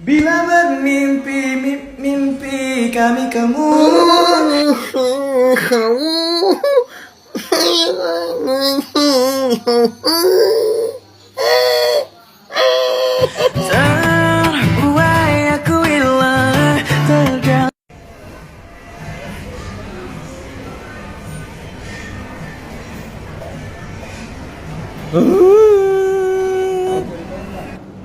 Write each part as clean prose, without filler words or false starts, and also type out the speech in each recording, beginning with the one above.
Bila bermimpi mimpi kami kamu. Terbuai aku hilang terjauh.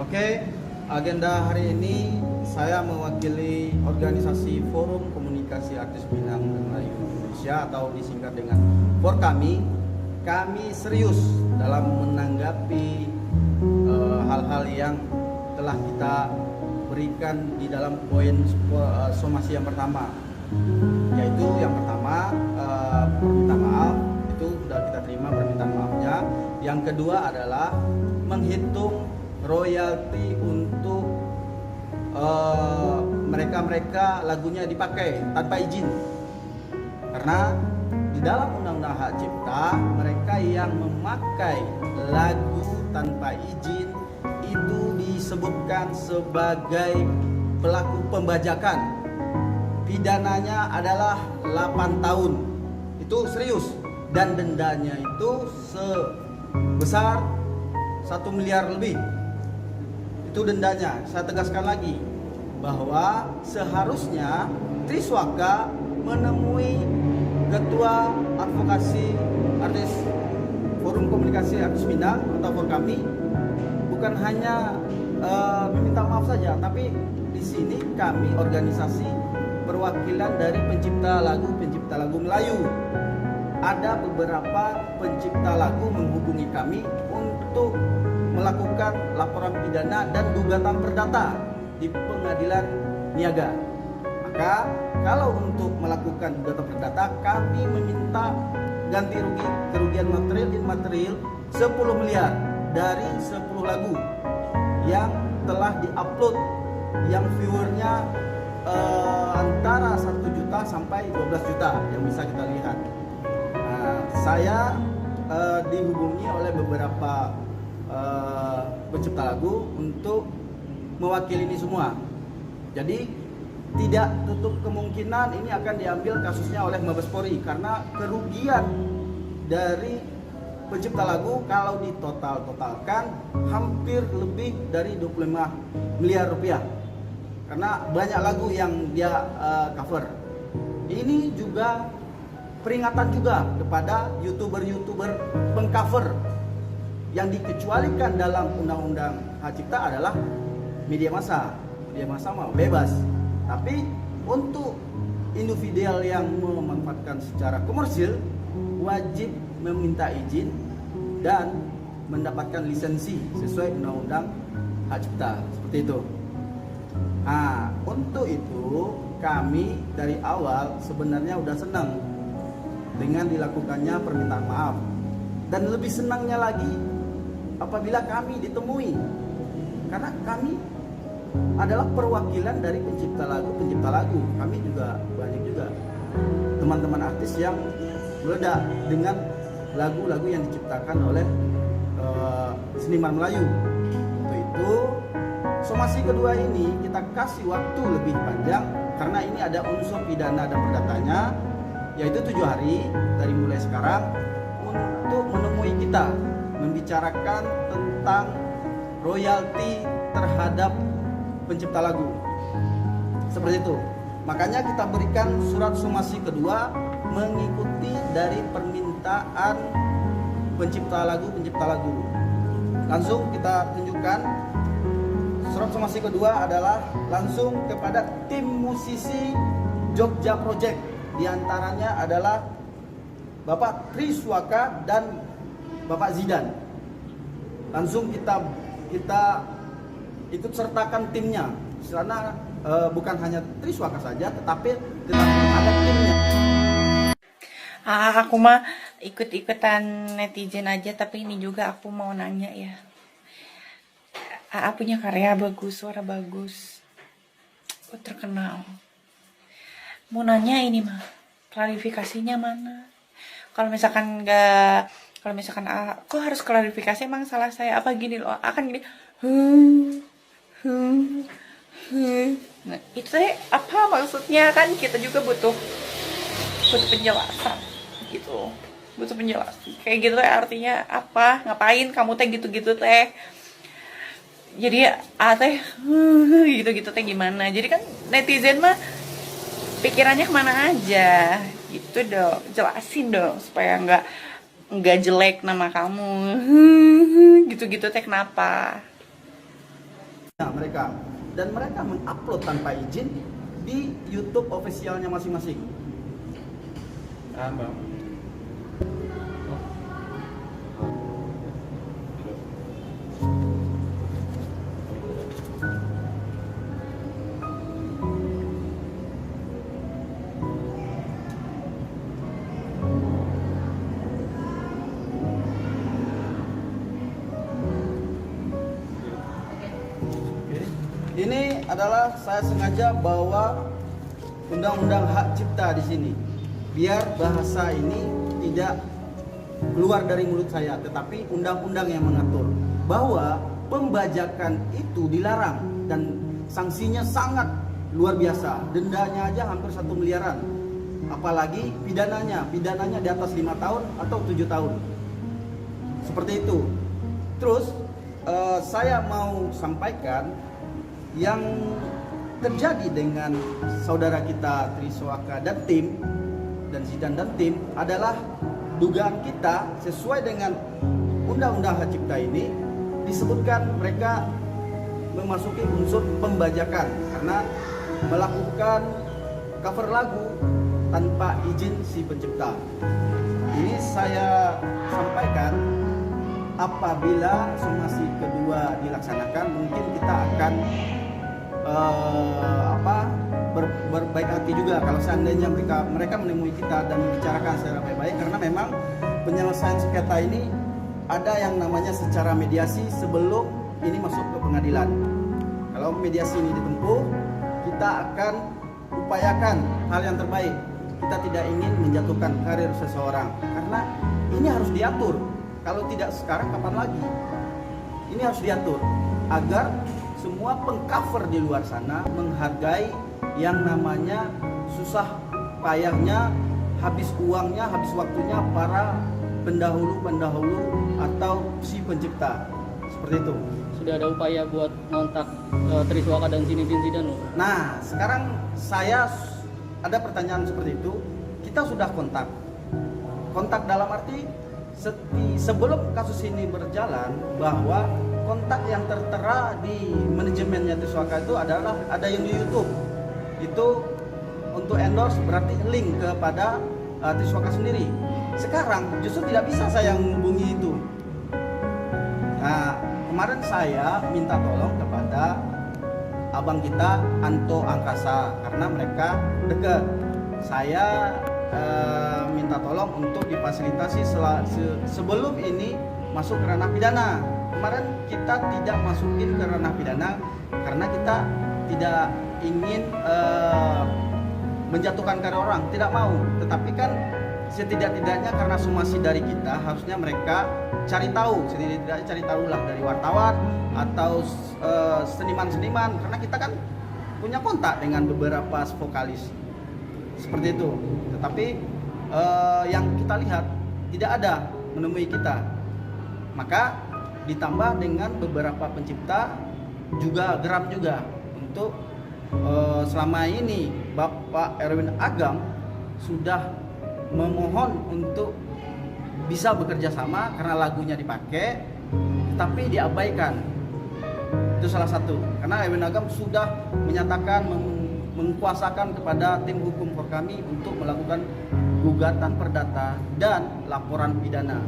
Oke, agenda hari ini saya mewakili organisasi Forum Komunikasi Artis Minang dan Melayu Indonesia atau disingkat dengan FORKAMI. Kami serius dalam menanggapi hal-hal yang telah kita berikan di dalam poin somasi yang pertama, yaitu yang pertama permintaan maaf, itu sudah kita terima permintaan maafnya. Yang kedua adalah menghitung royalti untuk mereka lagunya dipakai tanpa izin, karena di dalam undang-undang hak cipta mereka yang memakai lagu tanpa izin itu disebutkan sebagai pelaku pembajakan. Pidananya adalah 8 tahun. Itu serius, dan dendanya itu sebesar 1 miliar lebih. Itu dendanya. Saya tegaskan lagi bahwa seharusnya Triswaka menemui Ketua Advokasi Artis Forum Komunikasi Artis Minang atau FORKAMI, bukan hanya meminta maaf saja, tapi di sini kami organisasi perwakilan dari pencipta lagu Melayu. Ada beberapa pencipta lagu menghubungi kami untuk melakukan laporan pidana dan gugatan perdata di pengadilan niaga. Maka kalau untuk melakukan gugatan perdata, kami meminta ganti rugi kerugian material imaterial 10 miliar dari 10 lagu yang telah diupload, yang viewernya antara 1 juta sampai 12 juta yang bisa kita lihat. Saya dihubungi oleh beberapa pencipta lagu untuk mewakili ini semua. Jadi tidak tutup kemungkinan ini akan diambil kasusnya oleh Mabes Polri, karena kerugian dari pencipta lagu kalau ditotalkan hampir lebih dari 25 miliar rupiah, karena banyak lagu yang dia cover. Ini juga peringatan juga kepada youtuber pengcover yang dikecualikan dalam undang-undang hak cipta adalah media massa. Media massa mau bebas, tapi untuk individual yang memanfaatkan secara komersil wajib meminta izin dan mendapatkan lisensi sesuai undang-undang hak cipta, seperti itu. Nah, untuk itu kami dari awal sebenarnya udah senang dengan dilakukannya permintaan maaf, dan lebih senangnya lagi apabila kami ditemui, karena kami adalah perwakilan dari pencipta lagu. Kami juga banyak juga teman-teman artis yang meledak dengan lagu-lagu yang diciptakan oleh seniman Melayu. Untuk itu somasi kedua ini kita kasih waktu lebih panjang, karena ini ada unsur pidana dan perdatanya, yaitu 7 hari dari mulai sekarang untuk menemui kita, membicarakan tentang royalti terhadap pencipta lagu. Seperti itu. Makanya kita berikan surat somasi kedua mengikuti dari permintaan pencipta lagu. Langsung kita tunjukkan surat somasi kedua adalah langsung kepada tim musisi Jogja Project. Di antaranya adalah Bapak Triswaka dan Bapak Zidan. Langsung kita ikut sertakan timnya. Karena bukan hanya Triswaka saja, tetapi ada timnya. Aku mah ikut-ikutan netizen aja, tapi ini juga aku mau nanya ya. Punya karya bagus, suara bagus, terkenal. Mau nanya ini mah, klarifikasinya mana? Kalau misalkan kok harus klarifikasi, emang salah saya apa gini loh, akan gini. Nah, itu teh apa maksudnya? Kan kita juga butuh penjelasan gitu. Butuh penjelasan. Kayak gitu teh artinya apa? Ngapain kamu teh gitu-gitu teh? Jadi teh gitu-gitu teh gimana? Jadi kan netizen mah pikirannya kemana aja gitu dong, jelasin dong supaya nggak jelek nama kamu gitu-gitu teh kenapa? Nah, mereka mengupload tanpa izin di YouTube officialnya masing-masing. Bang. Ini adalah saya sengaja bawa undang-undang hak cipta di sini, biar bahasa ini tidak keluar dari mulut saya, tetapi undang-undang yang mengatur bahwa pembajakan itu dilarang dan sanksinya sangat luar biasa. Dendanya aja hampir 1 miliaran, apalagi pidananya di atas 5 tahun atau 7 tahun, seperti itu. Terus saya mau sampaikan yang terjadi dengan saudara kita Triswaka dan tim, dan Zidan dan tim, adalah dugaan kita sesuai dengan undang-undang hak cipta ini disebutkan mereka memasuki unsur pembajakan karena melakukan cover lagu tanpa izin si pencipta. Ini saya sampaikan, apabila somasi kedua dilaksanakan mungkin kita akan berbaik hati juga kalau seandainya mereka menemui kita dan membicarakan secara baik-baik, karena memang penyelesaian sengketa ini ada yang namanya secara mediasi sebelum ini masuk ke pengadilan. Kalau mediasi ini ditempuh, kita akan upayakan hal yang terbaik. Kita tidak ingin menjatuhkan karir seseorang karena ini harus diatur. Kalau tidak sekarang kapan lagi? Ini harus diatur agar semua pengcover di luar sana menghargai yang namanya susah payahnya, habis uangnya, habis waktunya para pendahulu atau si pencipta. Seperti itu. Sudah ada upaya buat ngontak Triswaka dan Zinedine Zidane loh. Nah, sekarang saya ada pertanyaan seperti itu. Kita sudah kontak. Kontak dalam arti sebelum kasus ini berjalan, bahwa kontak yang tertera di manajemennya Triswaka itu adalah ada yang di YouTube. Itu untuk endorse berarti link kepada Triswaka sendiri. Sekarang justru tidak bisa saya menghubungi itu. Nah, kemarin saya minta tolong kepada abang kita Anto Angkasa karena mereka dekat. Saya minta tolong untuk difasilitasi sebelum ini masuk ke ranah pidana. Kemarin kita tidak masukin ke ranah pidana karena kita tidak ingin menjatuhkan karir orang, tidak mau. Tetapi kan setidak-tidaknya karena somasi dari kita, harusnya mereka cari tahu, setidaknya cari tahu lah dari wartawan atau seniman-seniman, karena kita kan punya kontak dengan beberapa vokalis seperti itu. Tetapi yang kita lihat tidak ada menemui kita. Maka ditambah dengan beberapa pencipta juga geram juga untuk selama ini Bapak Erwin Agam sudah memohon untuk bisa bekerja sama karena lagunya dipakai, tapi diabaikan. Itu salah satu. Karena Erwin Agam sudah menyatakan mengkuasakan kepada tim hukum for kami untuk melakukan gugatan perdata dan laporan pidana.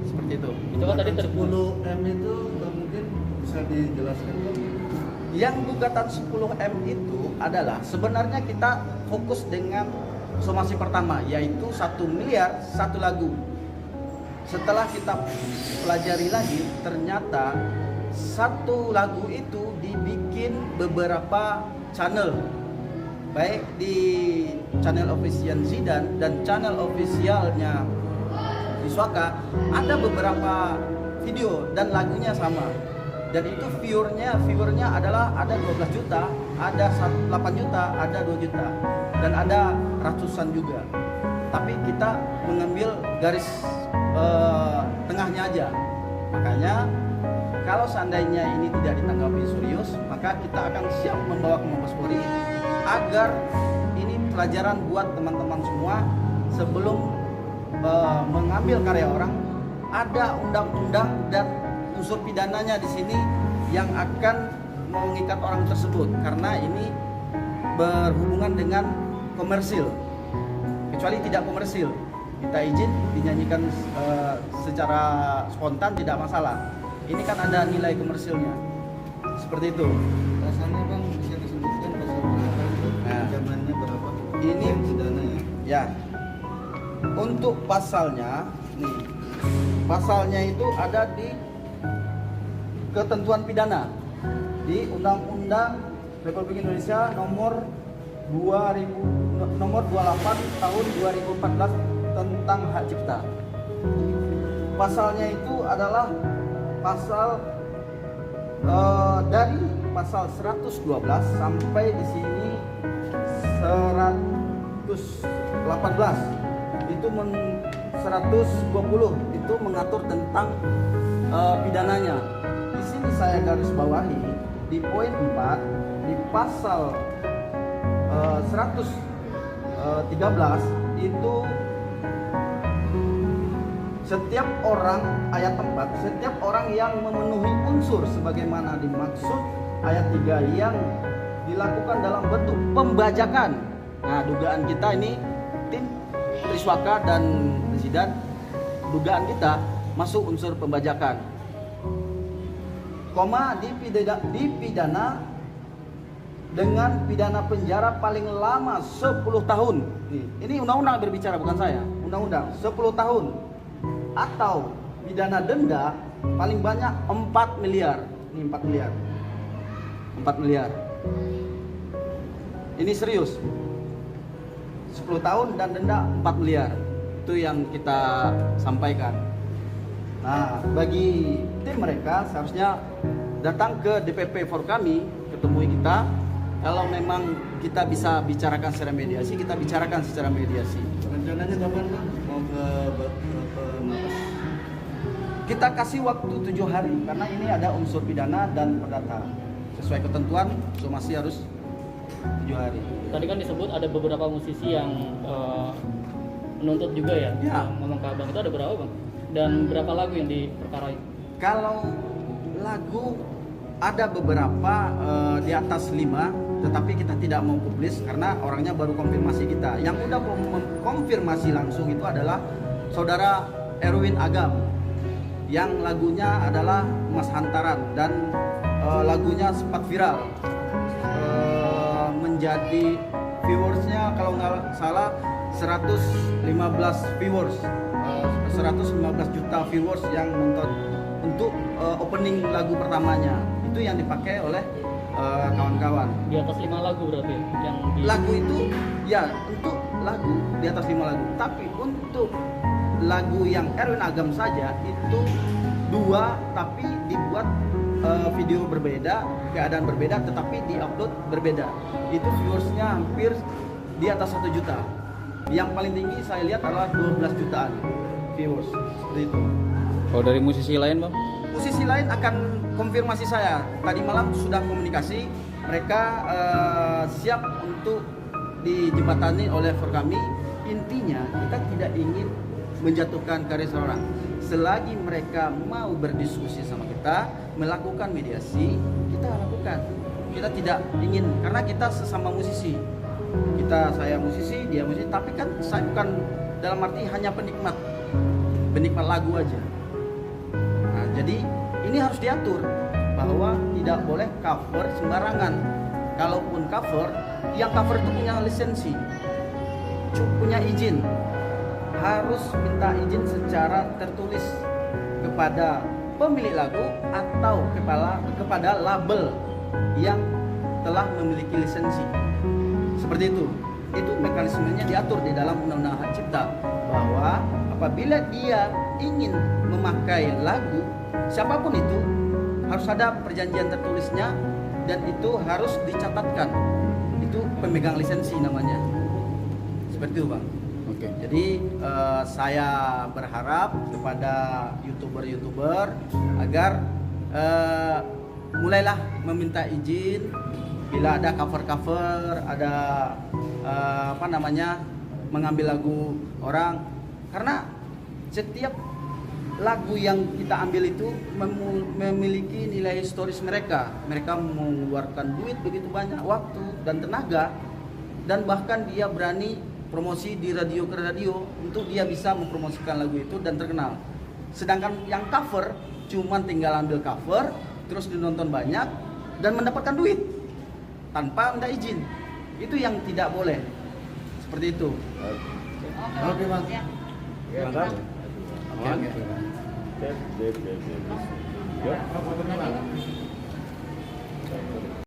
Seperti itu. Itu kan tadi 10M itu mungkin bisa dijelaskan dong. Yang gugatan 10M itu adalah sebenarnya kita fokus dengan somasi pertama, yaitu 1 miliar 1 lagu. Setelah kita pelajari lagi, ternyata 1 lagu itu dibikin beberapa channel, baik di channel official Zidane dan channel officialnya Triswaka, ada beberapa video dan lagunya sama. Dan itu viewernya adalah ada 12 juta, ada 8 juta, ada 2 juta, dan ada ratusan juga. Tapi kita mengambil garis tengahnya aja. Makanya kalau seandainya ini tidak ditanggapi serius, maka kita akan siap membawa ke Mabes Polri agar ini pelajaran buat teman-teman semua sebelum mengambil karya orang. Ada undang-undang dan unsur pidananya di sini yang akan mengikat orang tersebut karena ini berhubungan dengan komersil. Kecuali tidak komersil, kita izin dinyanyikan secara spontan tidak masalah. Ini kan ada nilai komersilnya, seperti itu. Pasalnya bang bisa disebutkan pasal berapa itu? Ancamannya berapa? Ini pidananya. Ya, untuk pasalnya, nih, pasalnya itu ada di ketentuan pidana di Undang-Undang Republik Indonesia nomor 28 tahun 2014 tentang hak cipta. Pasalnya itu adalah pasal dari pasal 112 sampai di sini 118 itu 120 itu mengatur tentang pidananya. Di sini saya garis bawahi di poin 4 di pasal 113 itu setiap orang, ayat 4, setiap orang yang memenuhi unsur sebagaimana dimaksud ayat 3 yang dilakukan dalam bentuk pembajakan. Nah, dugaan kita ini tim Triswaka dan Presiden, dugaan kita masuk unsur pembajakan. Koma dipidana dengan pidana penjara paling lama 10 tahun. Ini undang-undang berbicara, bukan saya. Undang-undang 10 tahun. Atau pidana denda paling banyak 4 miliar. Ini 4 miliar. 4 miliar. Ini serius. 10 tahun dan denda 4 miliar. Itu yang kita sampaikan. Nah, bagi tim mereka seharusnya datang ke DPP for kami, ketemui kita. Kalau memang kita bisa bicarakan secara mediasi, kita bicarakan secara mediasi. Rencananya kapan bang mau ke Mabes? Kita kasih waktu 7 hari karena ini ada unsur pidana dan perdata. Sesuai ketentuan, somasi harus 7 hari. Tadi kan disebut ada beberapa musisi yang menuntut juga ya, Ya. ngomong ke abang itu ada berapa bang? Dan berapa lagu yang diperkarai? Kalau lagu ada beberapa di atas 5, tetapi kita tidak mau publis karena orangnya baru konfirmasi kita. Yang udah konfirmasi langsung itu adalah saudara Erwin Agam, yang lagunya adalah Mas Hantaran dan lagunya sempat viral, menjadi viewersnya kalau nggak salah 115 viewers, 115 juta viewers yang nonton untuk opening lagu pertamanya. Itu yang dipakai oleh kawan-kawan. Di atas 5 lagu berarti yang Lagu itu ya untuk lagu di atas 5 lagu. Tapi untuk lagu yang Erwin Agam saja itu 2, tapi dibuat video berbeda, keadaan berbeda, tetapi diupload berbeda. Itu viewersnya hampir di atas 1 juta. Yang paling tinggi saya lihat adalah 12 jutaan viewers. Seperti itu. Kalau dari musisi lain bang? Musisi lain akan konfirmasi saya. Tadi malam sudah komunikasi, mereka siap untuk dijembatani oleh kami. Intinya kita tidak ingin menjatuhkan karya seorang. Selagi mereka mau berdiskusi sama kita, melakukan mediasi, kita lakukan. Kita tidak ingin, karena kita sesama musisi. Saya musisi, dia musisi, tapi kan saya bukan dalam arti hanya penikmat lagu aja. Nah, jadi ini harus diatur bahwa tidak boleh cover sembarangan. Kalaupun cover, yang cover itu punya lisensi, punya izin, harus minta izin secara tertulis kepada pemilik lagu atau kepada label yang telah memiliki lisensi. Seperti itu. Itu mekanismenya diatur di dalam Undang-Undang Hak Cipta, bahwa apabila dia ingin memakai lagu siapapun itu, harus ada perjanjian tertulisnya dan itu harus dicatatkan. Itu pemegang lisensi namanya. Seperti itu, Bang. Oke. Jadi saya berharap kepada youtuber agar mulailah meminta izin bila ada cover, ada mengambil lagu orang, karena setiap lagu yang kita ambil itu memiliki nilai historis mereka. Mereka mengeluarkan duit begitu banyak, waktu dan tenaga, dan bahkan dia berani promosi di radio ke radio untuk dia bisa mempromosikan lagu itu dan terkenal. Sedangkan yang cover cuman tinggal ambil cover terus dinonton banyak dan mendapatkan duit tanpa minta izin. Itu yang tidak boleh. Seperti itu. Oke, Bang. Ya, kan? Oke. Oke.